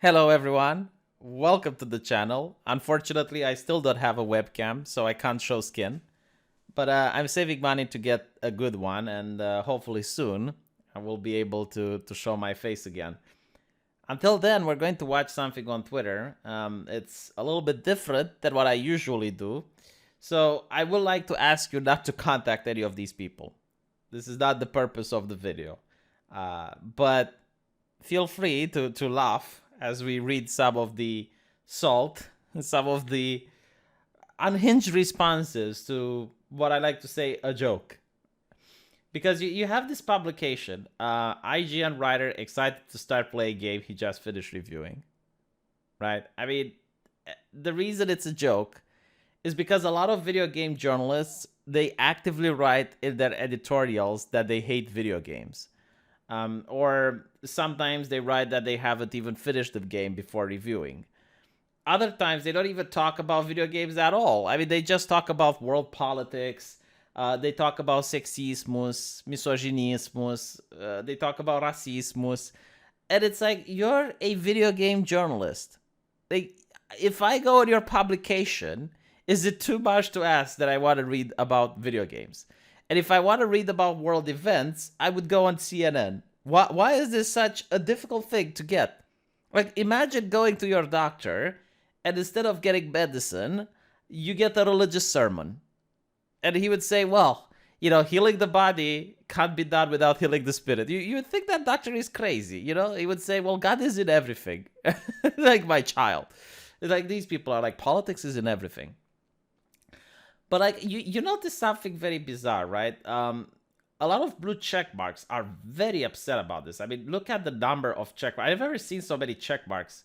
Hello everyone, welcome to the channel. Unfortunately, I still don't have a webcam, so I can't show skin. But I'm saving money to get a good one, and hopefully soon I will be able to show my face again. Until then, we're going to watch something on Twitter. It's a little bit different than what I usually do. So I would like to ask you not to contact any of these people. This is not the purpose of the video. But feel free to laugh as we read some of the salt, some of the unhinged responses to what I like to say a joke. Because you have this publication, IGN writer excited to start playing game he just finished reviewing. Right? I mean, the reason it's a joke is because a lot of video game journalists, they actively write in their editorials that they hate video games. Or sometimes they write that they haven't even finished the game before reviewing. Other times they don't even talk about video games at all. I mean, they just talk about world politics. They talk about sexismus, misogynismus. They talk about racismus. And it's like, you're a video game journalist. Like, if I go on your publication, is it too much to ask that I want to read about video games? And if I want to read about world events, I would go on CNN. Why is this such a difficult thing to get? Like, imagine going to your doctor, and instead of getting medicine, you get a religious sermon. And he would say, well, you know, healing the body can't be done without healing the spirit. You would think that doctor is crazy, you know? He would say, well, God is in everything. Like my child. Like, these people are like, politics is in everything. But like you notice something very bizarre, right? A lot of blue check marks are very upset about this. I mean, look at the number of check marks. I've never seen so many check marks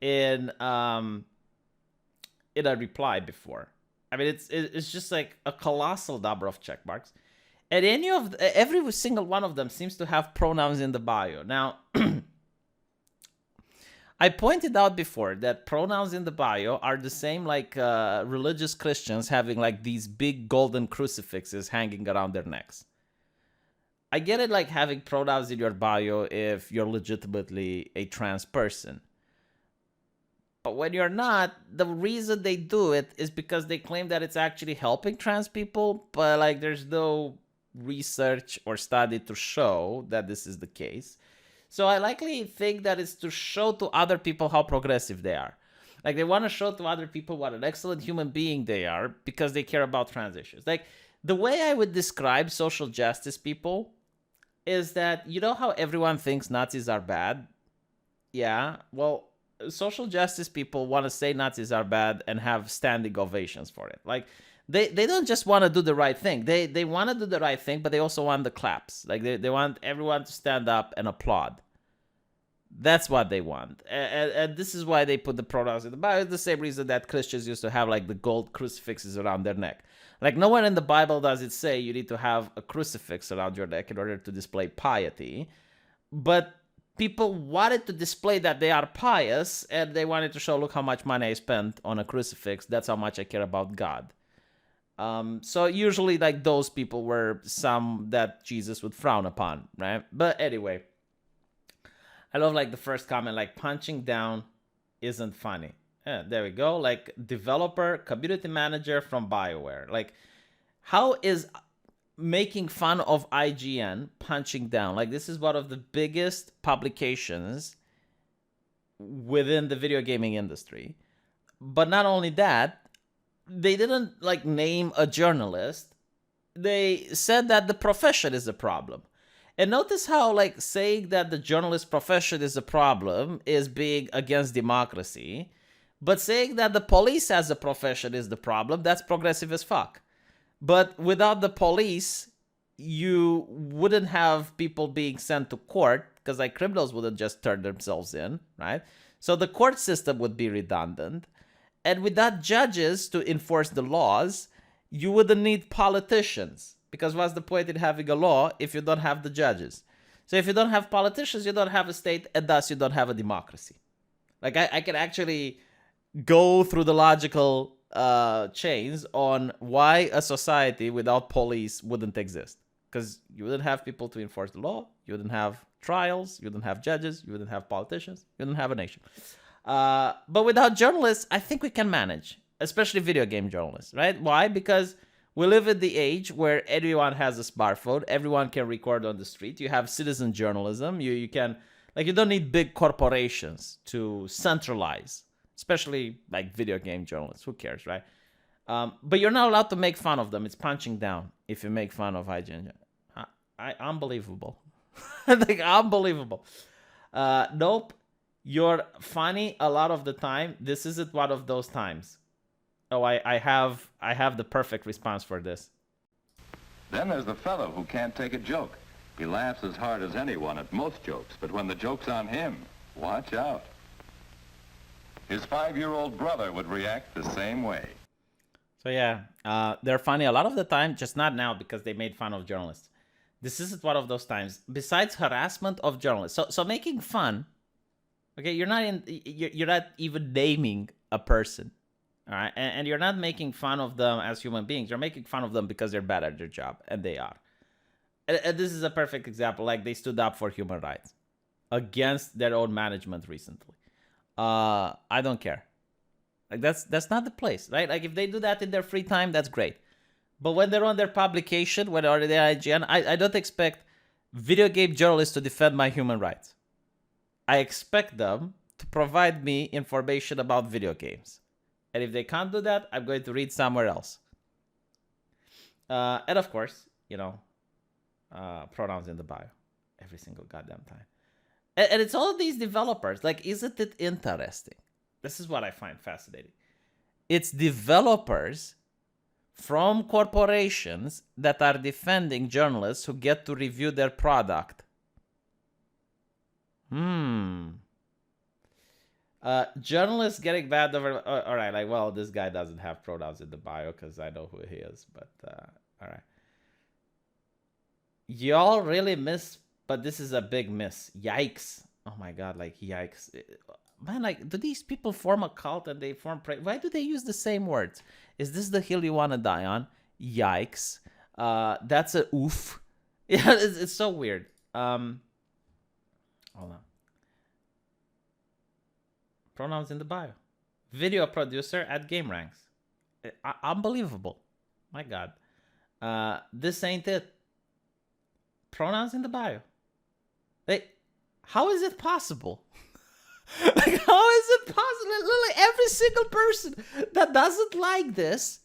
in a reply before. I mean, it's just like a colossal number of check marks, and every single one of them seems to have pronouns in the bio. Now, I pointed out before that pronouns in the bio are the same like religious Christians having like these big golden crucifixes hanging around their necks. I get it, like having pronouns in your bio if you're legitimately a trans person. But when you're not, the reason they do it is because they claim that it's actually helping trans people, but like there's no research or study to show that this is the case. So I likely think that it's to show to other people how progressive they are. Like, they want to show to other people what an excellent human being they are because they care about trans issues. Like, the way I would describe social justice people is that, you know how everyone thinks Nazis are bad? Yeah, well, social justice people want to say Nazis are bad and have standing ovations for it. Like, they don't just want to do the right thing. They want to do the right thing, but they also want the claps. Like, they want everyone to stand up and applaud. That's what they want. And this is why they put the pronouns in the Bible. It's the same reason that Christians used to have like the gold crucifixes around their neck. Like, nowhere in the Bible does it say you need to have a crucifix around your neck in order to display piety. But people wanted to display that they are pious, and they wanted to show, look how much money I spent on a crucifix. That's how much I care about God. So usually like those people were some that Jesus would frown upon, right? But anyway, I love like the first comment, like punching down isn't funny. Yeah, there we go. Like developer, community manager from BioWare. Like, how is making fun of IGN punching down? Like, this is one of the biggest publications within the video gaming industry. But not only that, they didn't like name a journalist. They said that the profession is a problem. And notice how like saying that the journalist profession is a problem is being against democracy, but saying that the police as a profession is the problem, that's progressive as fuck. But without the police, you wouldn't have people being sent to court, because like criminals wouldn't just turn themselves in, right? So the court system would be redundant. And without judges to enforce the laws, you wouldn't need politicians. Because what's the point in having a law if you don't have the judges? So if you don't have politicians, you don't have a state, and thus you don't have a democracy. Like, I can actually go through the logical chains on why a society without police wouldn't exist. Because you wouldn't have people to enforce the law, you wouldn't have trials, you wouldn't have judges, you wouldn't have politicians, you wouldn't have a nation. But without journalists, I think we can manage, especially video game journalists, right? Why? Because we live in the age where everyone has a smartphone, everyone can record on the street. You have citizen journalism. You can, like, you don't need big corporations to centralize, especially like video game journalists. Who cares, right? But you're not allowed to make fun of them. It's punching down if you make fun of IGN. Unbelievable. Like, unbelievable. Nope. You're funny a lot of the time. This isn't one of those times. Oh, I have the perfect response for this. Then there's the fellow who can't take a joke. He laughs as hard as anyone at most jokes, but when the joke's on him, watch out. His 5-year-old brother would react the same way. So yeah, they're funny a lot of the time, just not now because they made fun of journalists. This isn't one of those times. Besides harassment of journalists, so making fun. Okay, you're not even naming a person, all right, and you're not making fun of them as human beings. You're making fun of them because they're bad at their job, and they are. And this is a perfect example. Like, they stood up for human rights against their own management recently. I don't care. Like, that's not the place, right? Like, if they do that in their free time, that's great. But when they're on their publication, when they're on the IGN, I don't expect video game journalists to defend my human rights. I expect them to provide me information about video games. And if they can't do that, I'm going to read somewhere else. And of course, pronouns in the bio every single goddamn time. And it's all these developers. Like, isn't it interesting? This is what I find fascinating. It's developers from corporations that are defending journalists who get to review their product. Journalists getting bad over... all right, like, well, this guy doesn't have pronouns in the bio because I know who he is, but all right. Y'all really miss, but this is a big miss. Yikes. Oh my God, like, yikes. Man, like, do these people form a cult and they form... Why do they use the same words? Is this the hill you want to die on? Yikes. That's a oof. Yeah, it's so weird. Hold on. Pronouns in the bio. Video producer at GameRanks. Unbelievable. My God. This ain't it. Pronouns in the bio. Like, how is it possible? Like, how is it possible? Literally every single person that doesn't like this,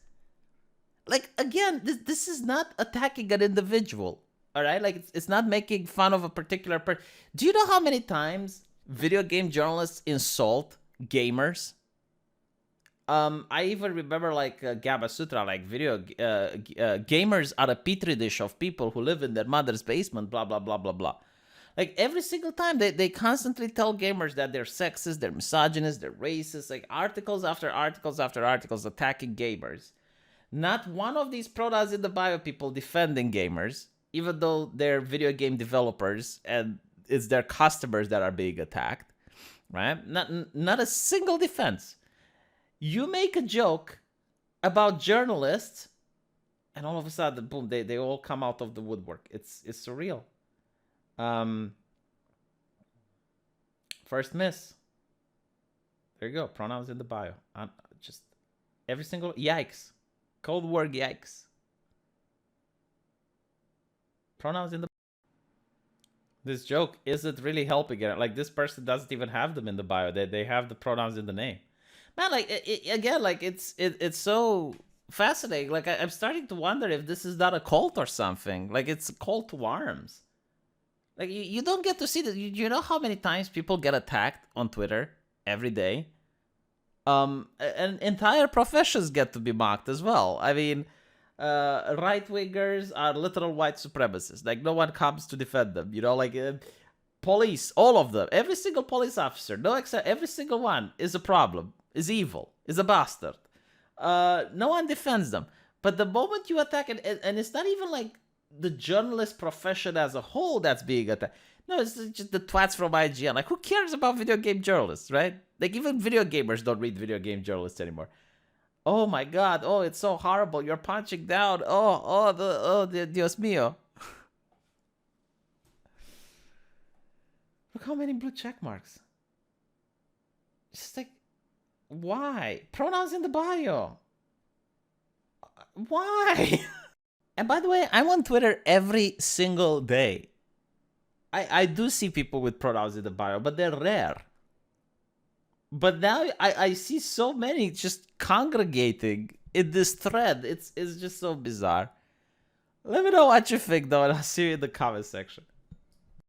like, again, this is not attacking an individual, all right? Like, it's not making fun of a particular person. Do you know how many times video game journalists insult gamers? I even remember, like, Gabba Sutra, like, gamers are a petri dish of people who live in their mother's basement, blah, blah, blah, blah, blah. Like, every single time, they constantly tell gamers that they're sexist, they're misogynist, they're racist. Like, articles after articles after articles attacking gamers. Not one of these pronouns in the bio people defending gamers, even though they're video game developers and it's their customers that are being attacked, right? Not a single defense. You make a joke about journalists, and all of a sudden, boom, they all come out of the woodwork. It's surreal. First miss. There you go. Pronouns in the bio. Just every single... Yikes. Cold word yikes. Pronouns in the... This joke isn't really helping it. Like, this person doesn't even have them in the bio. They have the pronouns in the name. Man, like, again, like, it's so fascinating. Like, I'm starting to wonder if this is not a cult or something. Like, it's a cult to arms. Like, you don't get to see this. You know how many times people get attacked on Twitter every day? And entire professions get to be mocked as well. I mean, right-wingers are literal white supremacists. Like, no one comes to defend them. Like, police, all of them. Every single police officer, no except every single one is a problem, is evil, is a bastard. No one defends them. But the moment you attack it, and it's not even like the journalist profession as a whole that's being attacked. No, it's just the twats from IGN. Like, who cares about video game journalists, right? Like, even video gamers don't read video game journalists anymore. Oh my God! Oh, it's so horrible. You're punching down. The Dios mío. Look how many blue check marks. Just like, why? Pronouns in the bio. Why? And by the way, I'm on Twitter every single day. I do see people with pronouns in the bio, but they're rare. But now I see so many just congregating in this thread. It's just so bizarre. Let me know what you think, though, and I'll see you in the comment section.